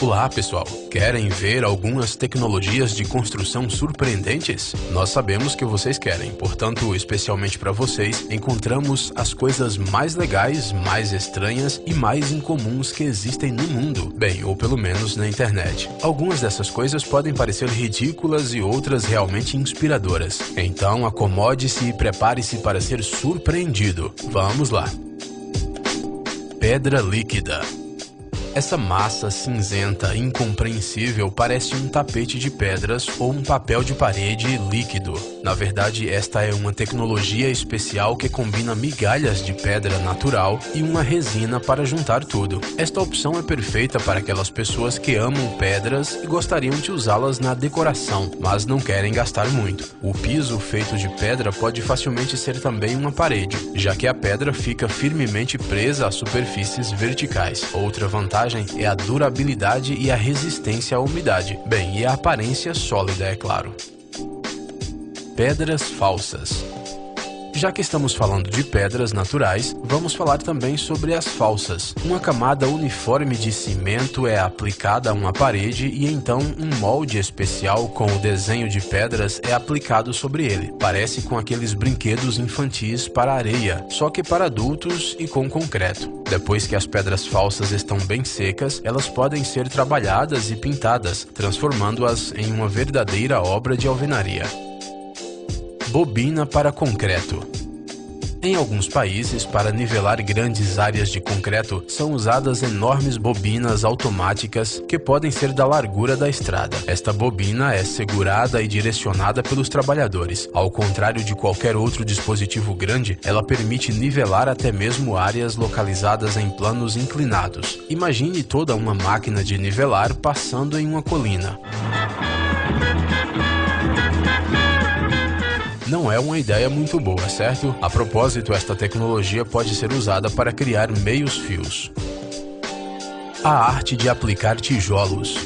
Olá, pessoal! Querem ver algumas tecnologias de construção surpreendentes? Nós sabemos que vocês querem, portanto, especialmente para vocês, encontramos as coisas mais legais, mais estranhas e mais incomuns que existem no mundo. Bem, ou pelo menos na internet. Algumas dessas coisas podem parecer ridículas e outras realmente inspiradoras. Então, acomode-se e prepare-se para ser surpreendido. Vamos lá! Pedra líquida. Essa massa cinzenta incompreensível parece um tapete de pedras ou um papel de parede líquido. Na verdade, esta é uma tecnologia especial que combina migalhas de pedra natural e uma resina para juntar tudo. Esta opção é perfeita para aquelas pessoas que amam pedras e gostariam de usá-las na decoração, mas não querem gastar muito. O piso feito de pedra pode facilmente ser também uma parede, já que a pedra fica firmemente presa às superfícies verticais. Outra vantagem é a durabilidade e a resistência à umidade. Bem, e a aparência sólida, é claro. Pedras falsas. Já que estamos falando de pedras naturais, vamos falar também sobre as falsas. Uma camada uniforme de cimento é aplicada a uma parede e então um molde especial com o desenho de pedras é aplicado sobre ele. Parece com aqueles brinquedos infantis para areia, só que para adultos e com concreto. Depois que as pedras falsas estão bem secas, elas podem ser trabalhadas e pintadas, transformando-as em uma verdadeira obra de alvenaria. Bobina para concreto. Em alguns países, para nivelar grandes áreas de concreto, são usadas enormes bobinas automáticas que podem ser da largura da estrada. Esta bobina é segurada e direcionada pelos trabalhadores. Ao contrário de qualquer outro dispositivo grande, ela permite nivelar até mesmo áreas localizadas em planos inclinados. Imagine toda uma máquina de nivelar passando em uma colina. Não é uma ideia muito boa, certo? A propósito, esta tecnologia pode ser usada para criar meios fios. A arte de aplicar tijolos.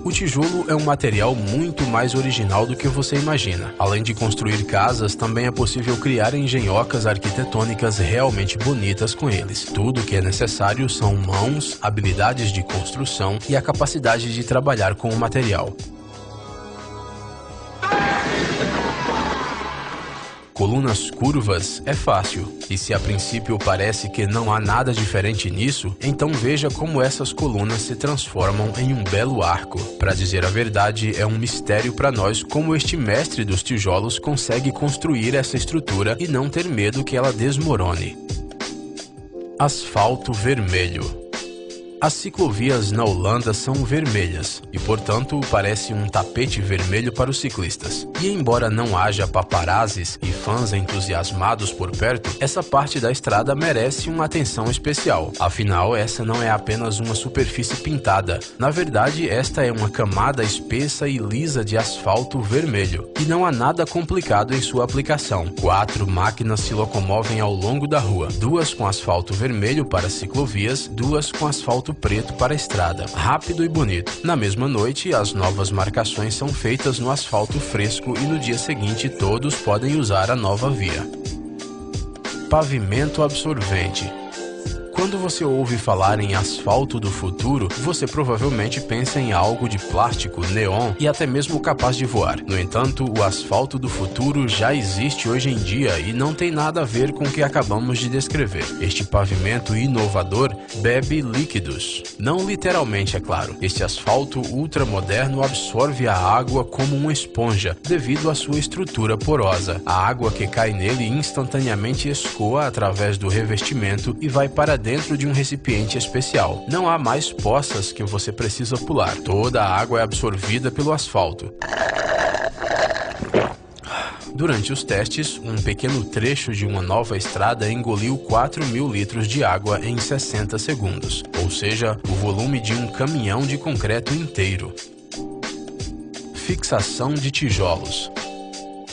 O tijolo é um material muito mais original do que você imagina. Além de construir casas, também é possível criar engenhocas arquitetônicas realmente bonitas com eles. Tudo o que é necessário são mãos, habilidades de construção e a capacidade de trabalhar com o material. Colunas curvas é fácil, e se a princípio parece que não há nada diferente nisso, então veja como essas colunas se transformam em um belo arco. Para dizer a verdade, é um mistério para nós como este mestre dos tijolos consegue construir essa estrutura e não ter medo que ela desmorone. Asfalto vermelho. As ciclovias na Holanda são vermelhas e, portanto, parece um tapete vermelho para os ciclistas. E embora não haja paparazzis e fãs entusiasmados por perto, essa parte da estrada merece uma atenção especial. Afinal, essa não é apenas uma superfície pintada. Na verdade, esta é uma camada espessa e lisa de asfalto vermelho. E não há nada complicado em sua aplicação. 4 máquinas se locomovem ao longo da rua. 2 com asfalto vermelho para ciclovias, 2 com asfalto preto para a estrada. Rápido e bonito. Na mesma noite, as novas marcações são feitas no asfalto fresco e no dia seguinte todos podem usar a nova via. Pavimento absorvente. Quando você ouve falar em asfalto do futuro, você provavelmente pensa em algo de plástico, neon e até mesmo capaz de voar. No entanto, o asfalto do futuro já existe hoje em dia e não tem nada a ver com o que acabamos de descrever. Este pavimento inovador bebe líquidos. Não literalmente, é claro. Este asfalto ultramoderno absorve a água como uma esponja, devido à sua estrutura porosa. A água que cai nele instantaneamente escoa através do revestimento e vai para dentro de um recipiente especial. Não há mais poças que você precisa pular. Toda a água é absorvida pelo asfalto. Durante os testes, um pequeno trecho de uma nova estrada engoliu 4.000 litros de água em 60 segundos, ou seja, o volume de um caminhão de concreto inteiro. Fixação de tijolos.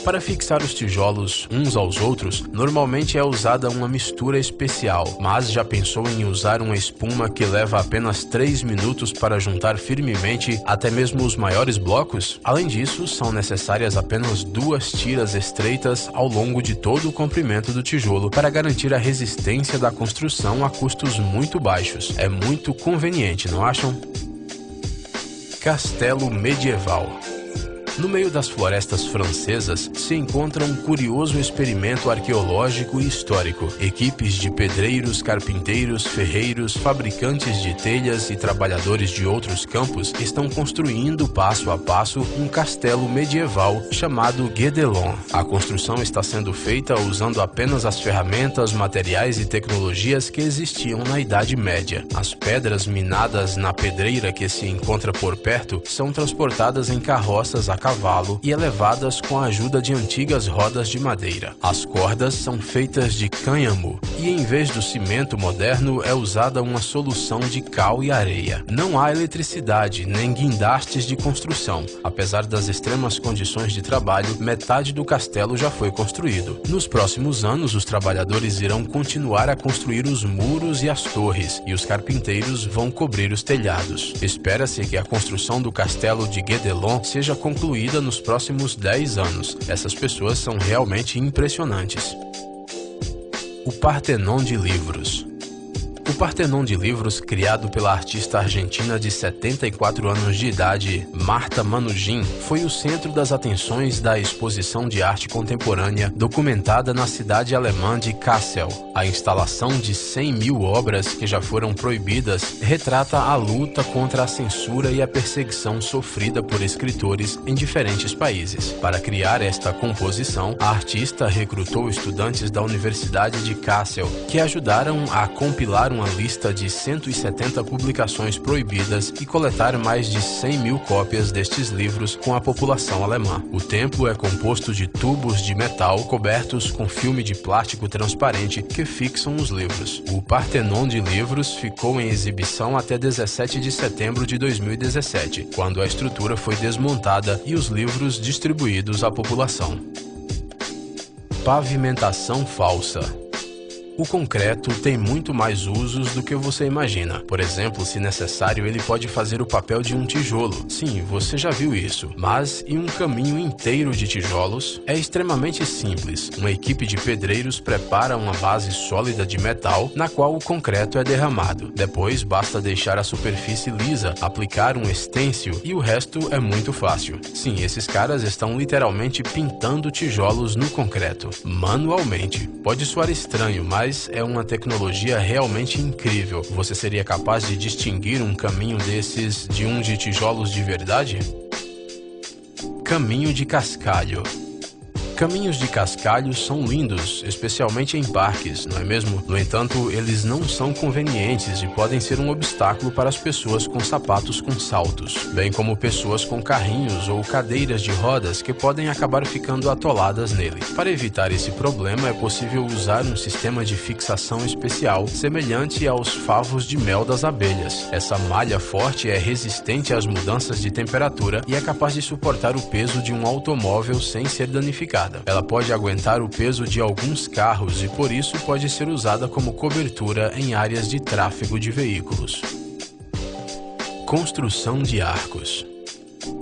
Para fixar os tijolos uns aos outros, normalmente é usada uma mistura especial, mas já pensou em usar uma espuma que leva apenas 3 minutos para juntar firmemente até mesmo os maiores blocos? Além disso, são necessárias apenas 2 tiras estreitas ao longo de todo o comprimento do tijolo para garantir a resistência da construção a custos muito baixos. É muito conveniente, não acham? Castelo medieval. No meio das florestas francesas se encontra um curioso experimento arqueológico e histórico. Equipes de pedreiros, carpinteiros, ferreiros, fabricantes de telhas e trabalhadores de outros campos estão construindo passo a passo um castelo medieval chamado Guédelon. A construção está sendo feita usando apenas as ferramentas, materiais e tecnologias que existiam na Idade Média. As pedras minadas na pedreira que se encontra por perto são transportadas em carroças a cavalo e elevadas com a ajuda de antigas rodas de madeira. As cordas são feitas de cânhamo e em vez do cimento moderno é usada uma solução de cal e areia. Não há eletricidade nem guindastes de construção. Apesar das extremas condições de trabalho, metade do castelo já foi construído. Nos próximos anos, os trabalhadores irão continuar a construir os muros e as torres, e os carpinteiros vão cobrir os telhados. Espera-se que a construção do castelo de Guédelon seja concluída nos próximos 10 anos. Essas pessoas são realmente impressionantes. O Partenon de livros. O Partenon de livros, criado pela artista argentina de 74 anos de idade, Marta Manugin, foi o centro das atenções da exposição de arte contemporânea documentada na cidade alemã de Kassel. A instalação de 100.000 obras que já foram proibidas retrata a luta contra a censura e a perseguição sofrida por escritores em diferentes países. Para criar esta composição, a artista recrutou estudantes da Universidade de Kassel, que ajudaram a compilar uma lista de 170 publicações proibidas e coletar mais de 100.000 cópias destes livros com a população alemã. O templo é composto de tubos de metal cobertos com filme de plástico transparente que fixam os livros. O Partenon de livros ficou em exibição até 17 de setembro de 2017, quando a estrutura foi desmontada e os livros distribuídos à população. Pavimentação falsa. O concreto tem muito mais usos do que você imagina. Por exemplo, se necessário, ele pode fazer o papel de um tijolo. Sim, você já viu isso. Mas em um caminho inteiro de tijolos, é extremamente simples. Uma equipe de pedreiros prepara uma base sólida de metal, na qual o concreto é derramado. Depois, basta deixar a superfície lisa, aplicar um estêncil e o resto é muito fácil. Sim, esses caras estão literalmente pintando tijolos no concreto, manualmente. Pode soar estranho, mas é uma tecnologia realmente incrível. Você seria capaz de distinguir um caminho desses de um de tijolos de verdade? Caminho de cascalho. Caminhos de cascalho são lindos, especialmente em parques, não é mesmo? No entanto, eles não são convenientes e podem ser um obstáculo para as pessoas com sapatos com saltos, bem como pessoas com carrinhos ou cadeiras de rodas que podem acabar ficando atoladas nele. Para evitar esse problema, é possível usar um sistema de fixação especial, semelhante aos favos de mel das abelhas. Essa malha forte é resistente às mudanças de temperatura e é capaz de suportar o peso de um automóvel sem ser danificada. Ela pode aguentar o peso de alguns carros e por isso pode ser usada como cobertura em áreas de tráfego de veículos. Construção de arcos.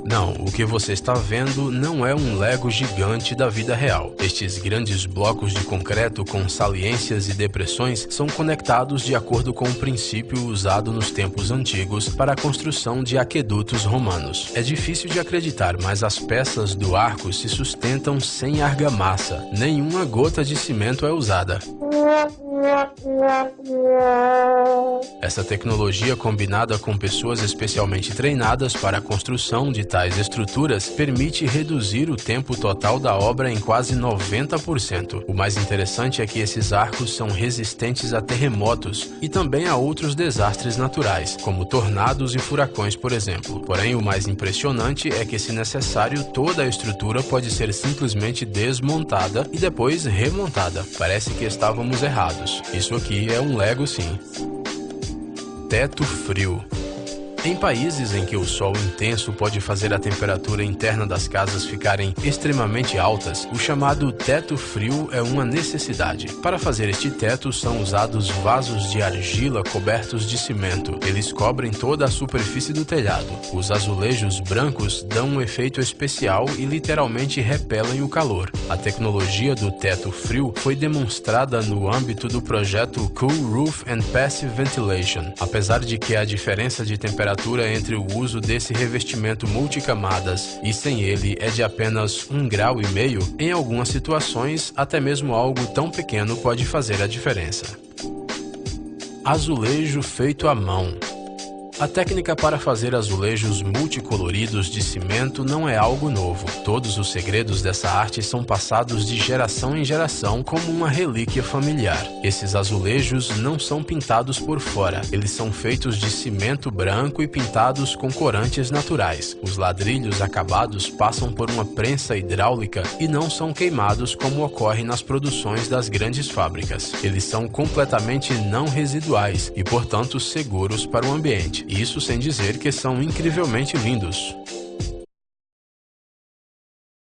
Não, o que você está vendo não é um Lego gigante da vida real. Estes grandes blocos de concreto com saliências e depressões são conectados de acordo com o princípio usado nos tempos antigos para a construção de aquedutos romanos. É difícil de acreditar, mas as peças do arco se sustentam sem argamassa. Nenhuma gota de cimento é usada. Essa tecnologia, combinada com pessoas especialmente treinadas para a construção de tais estruturas, permite reduzir o tempo total da obra em quase 90%. O mais interessante é que esses arcos são resistentes a terremotos e também a outros desastres naturais, como tornados e furacões, por exemplo. Porém, o mais impressionante é que, se necessário, toda a estrutura pode ser simplesmente desmontada e depois remontada. Parece que estávamos errados. Isso aqui é um Lego, sim. Teto frio. Em países em que o sol intenso pode fazer a temperatura interna das casas ficarem extremamente altas, o chamado teto frio é uma necessidade. Para fazer este teto são usados vasos de argila cobertos de cimento. Eles cobrem toda a superfície do telhado. Os azulejos brancos dão um efeito especial e literalmente repelem o calor. A tecnologia do teto frio foi demonstrada no âmbito do projeto Cool Roof and Passive Ventilation. Apesar de que a diferença de temperatura temperatura entre o uso desse revestimento multicamadas e sem ele é de apenas 1,5 graus, em algumas situações até mesmo algo tão pequeno pode fazer a diferença. Azulejo feito à mão. A técnica para fazer azulejos multicoloridos de cimento não é algo novo. Todos os segredos dessa arte são passados de geração em geração como uma relíquia familiar. Esses azulejos não são pintados por fora, eles são feitos de cimento branco e pintados com corantes naturais. Os ladrilhos acabados passam por uma prensa hidráulica e não são queimados como ocorre nas produções das grandes fábricas. Eles são completamente não residuais e, portanto, seguros para o ambiente. Isso sem dizer que são incrivelmente lindos.